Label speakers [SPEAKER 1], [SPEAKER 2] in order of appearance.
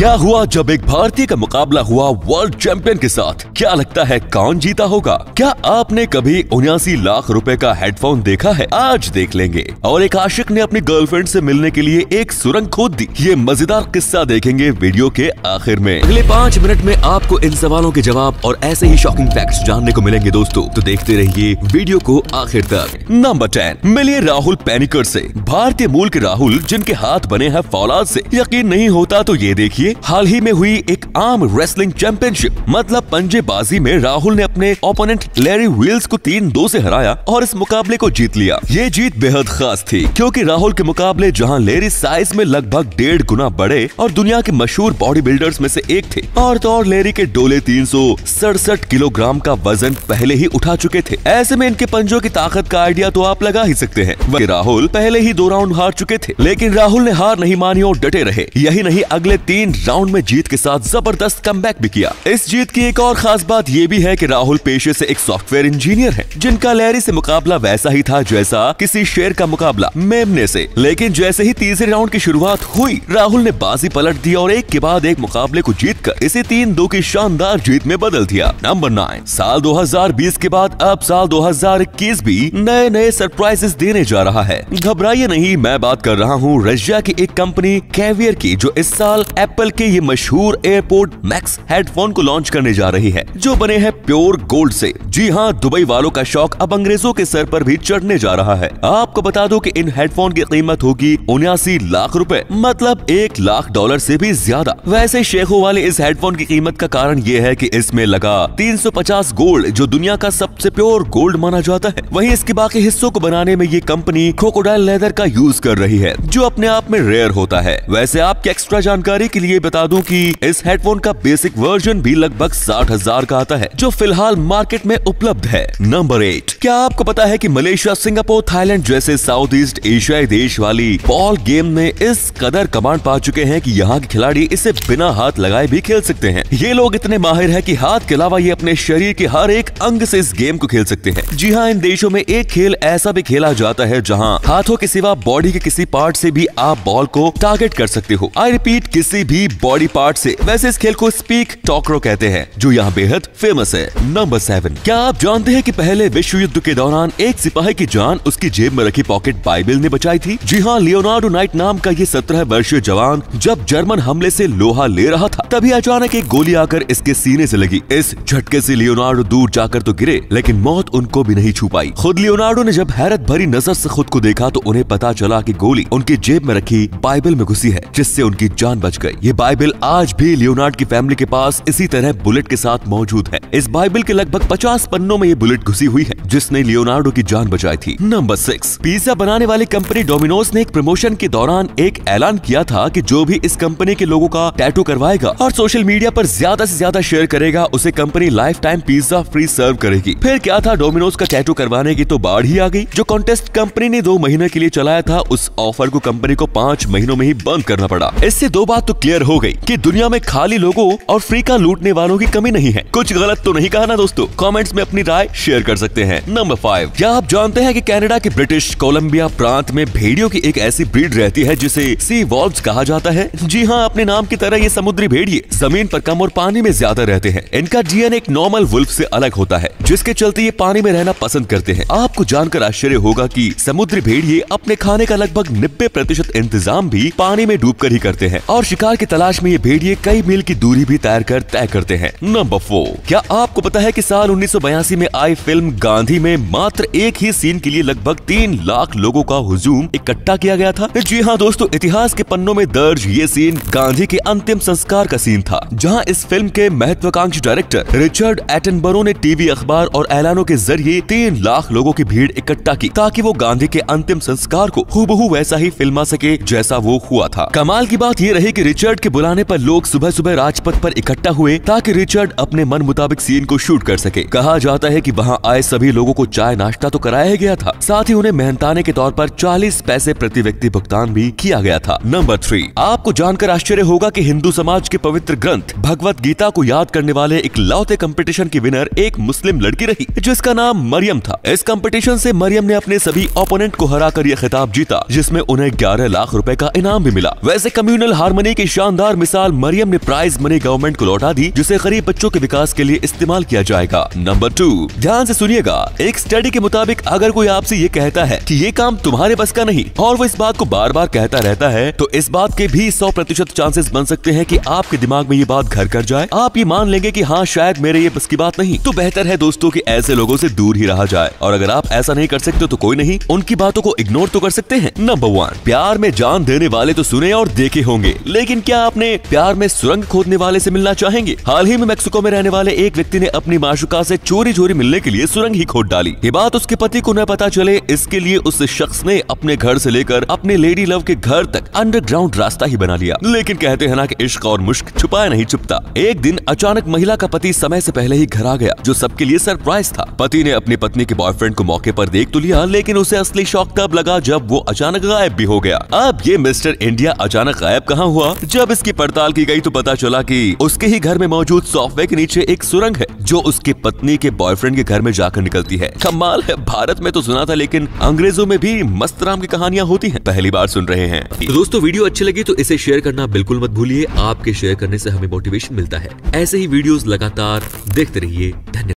[SPEAKER 1] क्या हुआ जब एक भारतीय का मुकाबला हुआ वर्ल्ड चैंपियन के साथ? क्या लगता है कौन जीता होगा? क्या आपने कभी 79 लाख रुपए का हेडफोन देखा है? आज देख लेंगे। और एक आशिक ने अपनी गर्लफ्रेंड से मिलने के लिए एक सुरंग खोद दी। ये मजेदार किस्सा देखेंगे वीडियो के आखिर में। अगले 5 मिनट में आपको इन सवालों के जवाब और ऐसे ही शॉकिंग फैक्ट्स जानने को मिलेंगे दोस्तों, तो देखते रहिए वीडियो को आखिर तक। नंबर 10, मिलिए राहुल पेनिकर से। भारतीय मूल के राहुल जिनके हाथ बने हैं फौलाद से। यकीन नहीं होता तो ये देखिए, हाल ही में हुई एक आर्म रेसलिंग चैंपियनशिप मतलब पंजेबाजी में राहुल ने अपने ओपोनेंट लैरी व्हील्स को 3-2 से हराया और इस मुकाबले को जीत लिया। ये जीत बेहद खास थी क्योंकि राहुल के मुकाबले जहां लैरी साइज में लगभग 1.5 गुना बड़े और दुनिया के मशहूर बॉडी बिल्डर्स में से एक थे, और तो और लैरी के डोले 367 किलोग्राम का वजन पहले ही उठा चुके थे। ऐसे में इनके पंजों की ताकत का आइडिया तो आप लगा ही सकते हैं। वही राहुल पहले ही 2 राउंड हार चुके थे, लेकिन राहुल ने हार नहीं मानी और डटे रहे। यही नहीं, अगले 3 राउंड में जीत के साथ जबरदस्त कमबैक भी किया। इस जीत की एक और खास बात ये भी है कि राहुल पेशे से एक सॉफ्टवेयर इंजीनियर है, जिनका लैरी से मुकाबला वैसा ही था जैसा किसी शेर का मुकाबला मेमने से। लेकिन जैसे ही तीसरे राउंड की शुरुआत हुई, राहुल ने बाजी पलट दी और एक के बाद एक मुकाबले को जीतकर इसे 3-2 की शानदार जीत में बदल दिया। नंबर 9, साल 2020 के बाद अब साल 2021 भी नए सरप्राइजेस देने जा रहा है। घबराइए नहीं, मैं बात कर रहा हूँ रशिया की एक कंपनी कैवियर की, जो इस साल एप्पल के ये मशहूर एयरपोर्ट मैक्स हेडफोन को लॉन्च करने जा रही है, जो बने हैं प्योर गोल्ड से। जी हाँ, दुबई वालों का शौक अब अंग्रेजों के सर पर भी चढ़ने जा रहा है। आपको बता दो कि इन हेडफोन की कीमत होगी 79 लाख रुपए, मतलब $1 लाख से भी ज्यादा। वैसे शेखों वाले इस हेडफोन की कीमत का कारण ये है कि इसमें लगा 350 गोल्ड, जो दुनिया का सबसे प्योर गोल्ड माना जाता है। वहीं इसके बाकी हिस्सों को बनाने में ये कंपनी क्रोकोडाइल लेदर का यूज कर रही है, जो अपने आप में रेयर होता है। वैसे आपकी एक्स्ट्रा जानकारी के लिए बता दूं कि इस हेडफोन का बेसिक वर्जन भी लगभग 60,000 का आता है, जो फिलहाल मार्केट में उपलब्ध है। नंबर 8, क्या आपको पता है कि मलेशिया, सिंगापुर, थाईलैंड जैसे साउथ ईस्ट एशियाई देश वाली बॉल गेम में इस कदर कमांड पा चुके हैं कि यहाँ के खिलाड़ी इसे बिना हाथ लगाए भी खेल सकते हैं। ये लोग इतने माहिर हैं कि हाथ के अलावा ये अपने शरीर के हर एक अंग से इस गेम को खेल सकते हैं। जी हाँ, इन देशों में एक खेल ऐसा भी खेला जाता है जहाँ हाथों के सिवा बॉडी के किसी पार्ट से भी आप बॉल को टारगेट कर सकते हो। आई रिपीट, किसी भी बॉडी पार्ट से। वैसे इस खेल को स्पीक टॉकरो कहते हैं, जो यहाँ बेहद फेमस है। नंबर 7, क्या आप जानते हैं कि पहले विश्व युद्ध के दौरान एक सिपाही की जान उसकी जेब में रखी पॉकेट बाइबल ने बचाई थी? जी हाँ, लियोनार्डो नाइट नाम का ये 17 वर्षीय जवान जब जर्मन हमले से लोहा ले रहा था, तभी अचानक एक गोली आकर इसके सीने से लगी। इस झटके से लियोनार्डो दूर जाकर तो गिरे, लेकिन मौत उनको भी नहीं छू पाई। खुद लियोनार्डो ने जब हैरत भरी नजर से खुद को देखा तो उन्हें पता चला कि गोली उनकी जेब में रखी बाइबल में घुसी है, जिससे उनकी जान बच गई। ये बाइबल आज भी लियोनार्डो की फैमिली के पास इसी तरह बुलेट के साथ मौजूद है। इस बाइबल के लगभग 50 पन्नों में ये बुलेट घुसी हुई है, जिसने लियोनार्डो की जान बचाई थी। नंबर 6, पिज्जा बनाने वाली कंपनी डोमिनोज ने एक प्रमोशन के दौरान एक ऐलान किया था कि जो भी इस कंपनी के लोगों का टैटू करवाएगा और सोशल मीडिया पर ज्यादा से ज्यादा शेयर करेगा, उसे company lifetime pizza free serve करेगी। फिर क्या था, डोमिनोज का टैटू करवाने की तो बाढ़ ही आ गई। जो कॉन्टेस्ट कंपनी ने 2 महीने के लिए चलाया था, उस ऑफर को कंपनी को 5 महीनों में ही बंद करना पड़ा। इससे 2 बात तो क्लियर हो गई कि दुनिया में खाली लोगों और फ्री का लूटने वालों की कमी नहीं है। कुछ गलत तो नहीं कहा ना दोस्तों? कमेंट्स में अपनी राय शेयर कर सकते हैं। नंबर 5, क्या आप जानते हैं कि कनाडा के ब्रिटिश कोलंबिया प्रांत में भेड़ियों की एक ऐसी ब्रीड रहती है जिसे सी वॉल्व्स कहा जाता है? जी हाँ, अपने नाम की तरह ये समुद्री भेड़िए जमीन पर कम और पानी में ज्यादा रहते हैं। इनका डीएनए एक नॉर्मल वुल्फ से अलग होता है, जिसके चलते ये पानी में रहना पसंद करते हैं। आपको जानकर आश्चर्य होगा कि समुद्री भेड़िए अपने खाने का लगभग 90% इंतजाम भी पानी में डूबकर ही करते हैं, और शिकार की तलाश में ये भेड़िए कई मील की दूरी भी तय करते हैं। नंबर 4, क्या आपको पता है कि साल 1982 में आई फिल्म गांधी में मात्र एक ही सीन के लिए लगभग 3 लाख लोगों का हुजूम इकट्ठा किया गया था? जी हाँ दोस्तों, इतिहास के पन्नों में दर्ज ये सीन गांधी के अंतिम संस्कार का सीन था, जहां इस फिल्म के महत्वाकांक्षी डायरेक्टर रिचर्ड एटनबरो ने टीवी, अखबार और ऐलानों के जरिए 3 लाख लोगों की भीड़ इकट्ठा की, ताकि वो गांधी के अंतिम संस्कार को हूबहू वैसा ही फिल्मा सके जैसा वो हुआ था। कमाल की बात ये रही कि रिचर्ड के बुलाने पर लोग सुबह सुबह राजपथ पर इकट्ठा हुए, ताकि रिचर्ड अपने मन मुताबिक सीन को शूट कर सके। कहा जाता है कि वहां आए सभी लोगों को चाय नाश्ता तो कराया गया था, साथ ही उन्हें मेहनताने के तौर पर 40 पैसे प्रति व्यक्ति भुगतान भी किया गया था। नंबर 3, आपको जानकर आश्चर्य होगा कि हिंदू समाज के पवित्र ग्रंथ भगवत गीता को याद करने वाले इकलौते कंपटीशन की विनर एक मुस्लिम लड़की रही, जिसका नाम मरियम था। इस कंपटीशन से मरियम ने अपने सभी ओपोनेंट को हराकर यह खिताब जीता, जिसमें उन्हें 11 लाख रुपए का इनाम भी मिला। वैसे कम्युनल हार्मनी की शान शानदार मिसाल मरियम ने प्राइज मनी गवर्नमेंट को लौटा दी, जिसे गरीब बच्चों के विकास के लिए इस्तेमाल किया जाएगा। नंबर 2, ध्यान से सुनिएगा। एक स्टडी के मुताबिक अगर कोई आपसे ये कहता है कि ये काम तुम्हारे बस का नहीं और वो इस बात को बार बार कहता रहता है, तो इस बात के भी 100% चांसेस बन सकते हैं कि आपके दिमाग में ये बात घर कर जाए। आप ये मान लेंगे कि हाँ शायद मेरे ये बस की बात नहीं। तो बेहतर है दोस्तों कि ऐसे लोगों से दूर ही रहा जाए, और अगर आप ऐसा नहीं कर सकते तो कोई नहीं, उनकी बातों को इग्नोर तो कर सकते हैं। नंबर 1, प्यार में जान देने वाले तो सुने और देखे होंगे, लेकिन क्या आपने प्यार में सुरंग खोदने वाले से मिलना चाहेंगे? हाल ही में मेक्सिको में रहने वाले एक व्यक्ति ने अपनी माशुका से चोरी चोरी मिलने के लिए सुरंग ही खोद डाली। ये बात उसके पति को न पता चले, इसके लिए उस शख्स ने अपने घर से लेकर अपने लेडी लव के घर तक अंडरग्राउंड रास्ता ही बना लिया। लेकिन कहते हैं ना कि इश्क और मुश्क छुपाया नहीं छुपता। एक दिन अचानक महिला का पति समय से पहले ही घर आ गया, जो सबके लिए सरप्राइज था। पति ने अपनी पत्नी के बॉयफ्रेंड को मौके पर देख तो लिया, लेकिन उसे असली शौक तब लगा जब वो अचानक गायब भी हो गया। अब ये मिस्टर इंडिया अचानक गायब कहाँ हुआ? जब इसकी पड़ताल की गई तो पता चला कि उसके ही घर में मौजूद सॉफ्टवेयर के नीचे एक सुरंग है, जो उसकी पत्नी के बॉयफ्रेंड के घर में जाकर निकलती है। कमाल है, भारत में तो सुना था, लेकिन अंग्रेजों में भी मस्त राम की कहानियां होती हैं, पहली बार सुन रहे हैं। तो दोस्तों वीडियो अच्छी लगी तो इसे शेयर करना बिल्कुल मत भूलिए। आपके शेयर करने से हमें मोटिवेशन मिलता है। ऐसे ही वीडियोस लगातार देखते रहिए। धन्यवाद।